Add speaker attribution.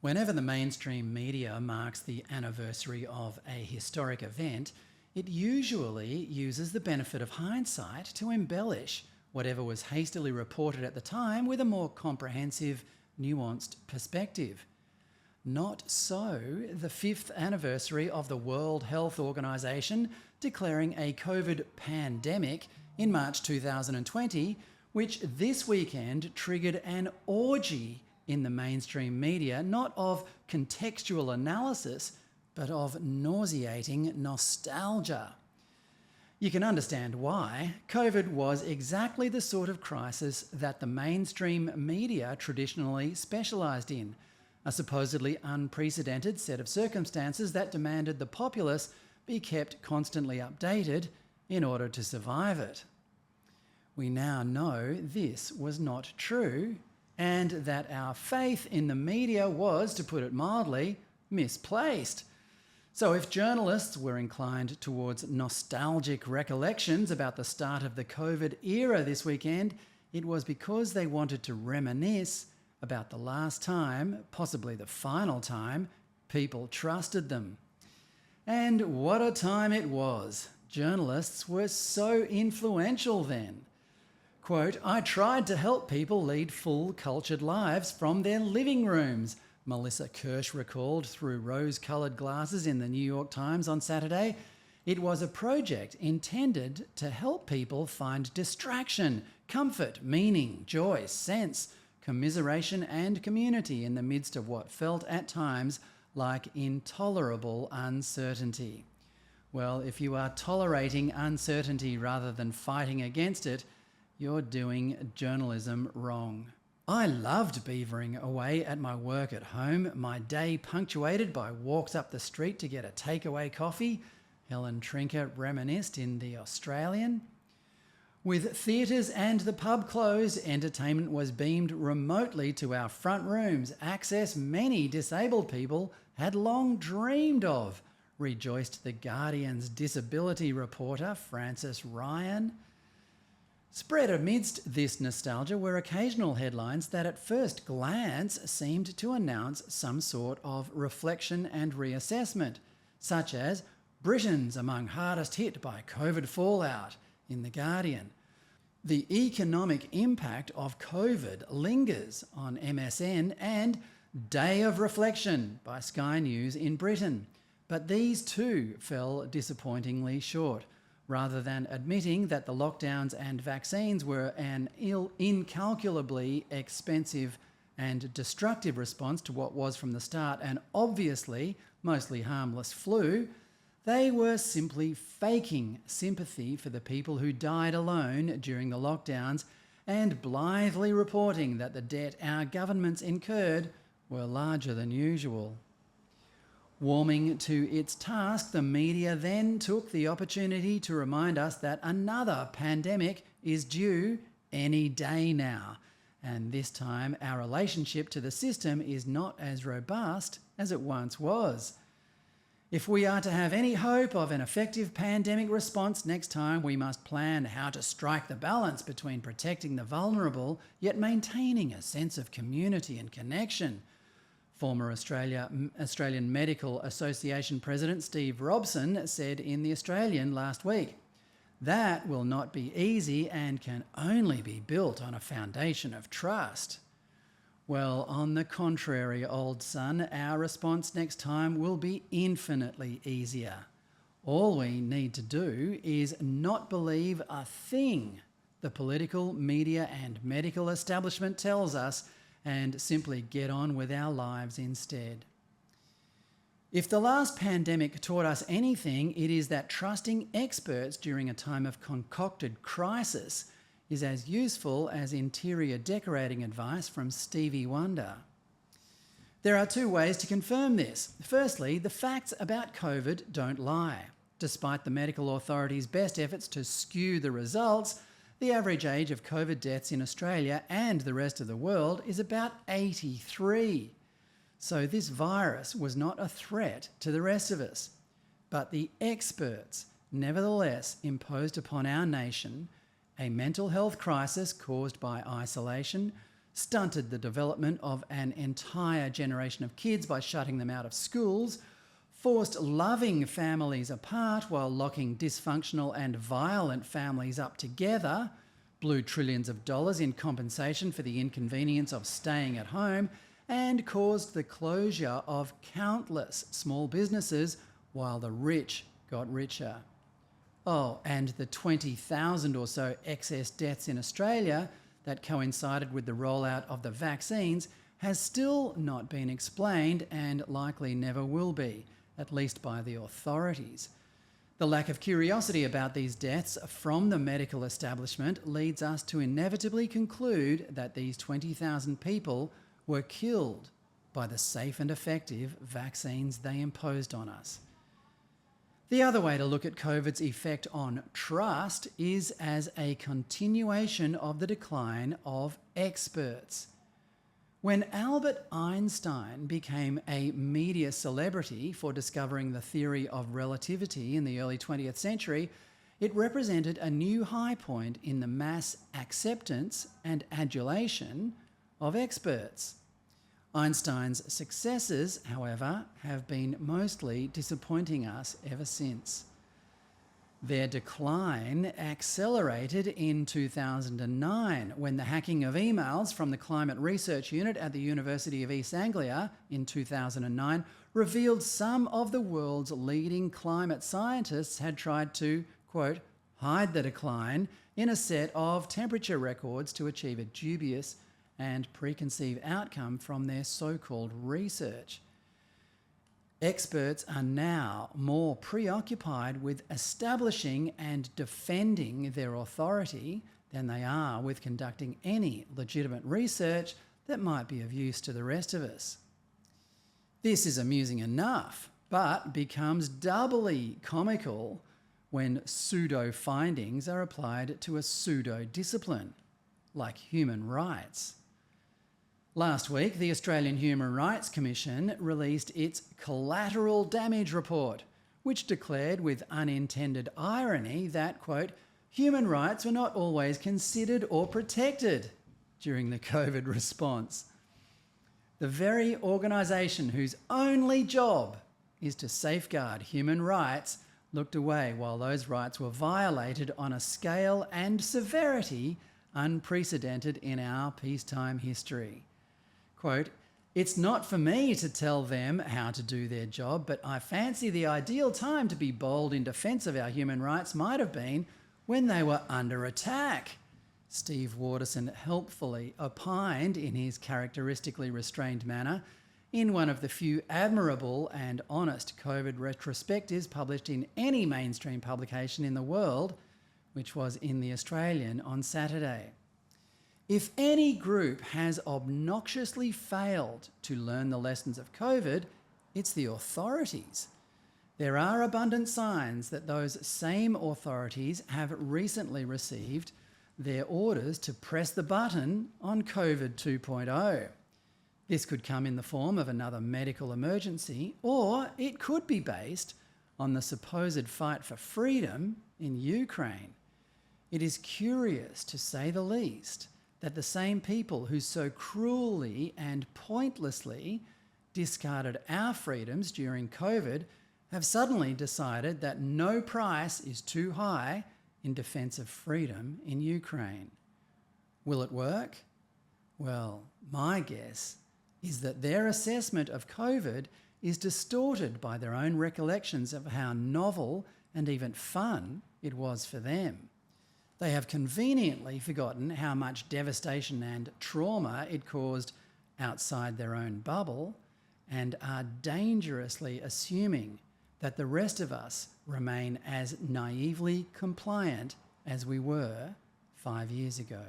Speaker 1: Whenever the mainstream media marks the anniversary of a historic event, it usually uses the benefit of hindsight to embellish whatever was hastily reported at the time with a more comprehensive, nuanced perspective. Not so the 5th anniversary of the World Health Organization declaring a COVID pandemic in March 2020, which this weekend triggered an orgy in the mainstream media, not of contextual analysis, but of nauseating nostalgia. You can understand why. COVID was exactly the sort of crisis that the mainstream media traditionally specialised in, a supposedly unprecedented set of circumstances that demanded the populace be kept constantly updated in order to survive it. We now know this was not true, and that our faith in the media was, to put it mildly, misplaced. So if journalists were inclined towards nostalgic recollections about the start of the COVID era this weekend, it was because they wanted to reminisce about the last time, possibly the final time, people trusted them. And what a time it was. Journalists were so influential then. Quote, "I tried to help people lead full, cultured lives from their living rooms," Melissa Kirsch recalled through rose-coloured glasses in the New York Times on Saturday. It was a project intended to help people find distraction, comfort, meaning, joy, sense, commiseration and community in the midst of what felt at times like intolerable uncertainty. Well, if you are tolerating uncertainty rather than fighting against it, you're doing journalism wrong. I loved beavering away at my work at home, my day punctuated by walks up the street to get a takeaway coffee, Helen Trinker reminisced in The Australian. With theatres and the pub closed, entertainment was beamed remotely to our front rooms, access many disabled people had long dreamed of, rejoiced The Guardian's disability reporter Frances Ryan. Spread amidst this nostalgia were occasional headlines that at first glance seemed to announce some sort of reflection and reassessment, such as "Britons among hardest hit by COVID fallout" in The Guardian. "The economic impact of COVID lingers" on MSN, and "Day of Reflection" by Sky News in Britain. But these too fell disappointingly short. Rather than admitting that the lockdowns and vaccines were an incalculably expensive and destructive response to what was from the start an obviously mostly harmless flu, they were simply faking sympathy for the people who died alone during the lockdowns and blithely reporting that the debt our governments incurred were larger than usual. Warming to its task, the media then took the opportunity to remind us that another pandemic is due any day now, and this time our relationship to the system is not as robust as it once was. If we are to have any hope of an effective pandemic response next time, we must plan how to strike the balance between protecting the vulnerable yet maintaining a sense of community and connection. Former Australian Medical Association President Steve Robson said in The Australian last week, "That will not be easy and can only be built on a foundation of trust." Well, on the contrary, old son, our response next time will be infinitely easier. All we need to do is not believe a thing the political, media and medical establishment tells us, and simply get on with our lives instead. If the last pandemic taught us anything, it is that trusting experts during a time of concocted crisis is as useful as interior decorating advice from Stevie Wonder. There are two ways to confirm this. Firstly, the facts about COVID don't lie. Despite the medical authorities' best efforts to skew the results, the average age of COVID deaths in Australia and the rest of the world is about 83. So this virus was not a threat to the rest of us. But the experts nevertheless imposed upon our nation a mental health crisis caused by isolation, stunted the development of an entire generation of kids by shutting them out of schools, forced loving families apart while locking dysfunctional and violent families up together, blew trillions of dollars in compensation for the inconvenience of staying at home, and caused the closure of countless small businesses while the rich got richer. Oh, and the 20,000 or so excess deaths in Australia that coincided with the rollout of the vaccines has still not been explained and likely never will be, at least by the authorities. The lack of curiosity about these deaths from the medical establishment leads us to inevitably conclude that these 20,000 people were killed by the safe and effective vaccines they imposed on us. The other way to look at COVID's effect on trust is as a continuation of the decline of experts. When Albert Einstein became a media celebrity for discovering the theory of relativity in the early 20th century, it represented a new high point in the mass acceptance and adulation of experts. Einstein's successors, however, have been mostly disappointing us ever since. Their decline accelerated in 2009 when the hacking of emails from the Climate Research Unit at the University of East Anglia in 2009 revealed some of the world's leading climate scientists had tried to, quote, hide the decline in a set of temperature records to achieve a dubious and preconceived outcome from their so-called research. Experts are now more preoccupied with establishing and defending their authority than they are with conducting any legitimate research that might be of use to the rest of us. This is amusing enough, but becomes doubly comical when pseudo-findings are applied to a pseudo-discipline, like human rights. Last week, the Australian Human Rights Commission released its collateral damage report, which declared with unintended irony that, quote, human rights were not always considered or protected during the COVID response. The very organisation whose only job is to safeguard human rights looked away while those rights were violated on a scale and severity unprecedented in our peacetime history. Quote, it's not for me to tell them how to do their job, but I fancy the ideal time to be bold in defence of our human rights might have been when they were under attack, Steve Waterson helpfully opined in his characteristically restrained manner in one of the few admirable and honest COVID retrospectives published in any mainstream publication in the world, which was in The Australian on Saturday. If any group has obnoxiously failed to learn the lessons of COVID, it's the authorities. There are abundant signs that those same authorities have recently received their orders to press the button on COVID 2.0. This could come in the form of another medical emergency, or it could be based on the supposed fight for freedom in Ukraine. It is curious, to say the least, that the same people who so cruelly and pointlessly discarded our freedoms during COVID have suddenly decided that no price is too high in defence of freedom in Ukraine. Will it work? Well, my guess is that their assessment of COVID is distorted by their own recollections of how novel and even fun it was for them. They have conveniently forgotten how much devastation and trauma it caused outside their own bubble and are dangerously assuming that the rest of us remain as naively compliant as we were 5 years ago.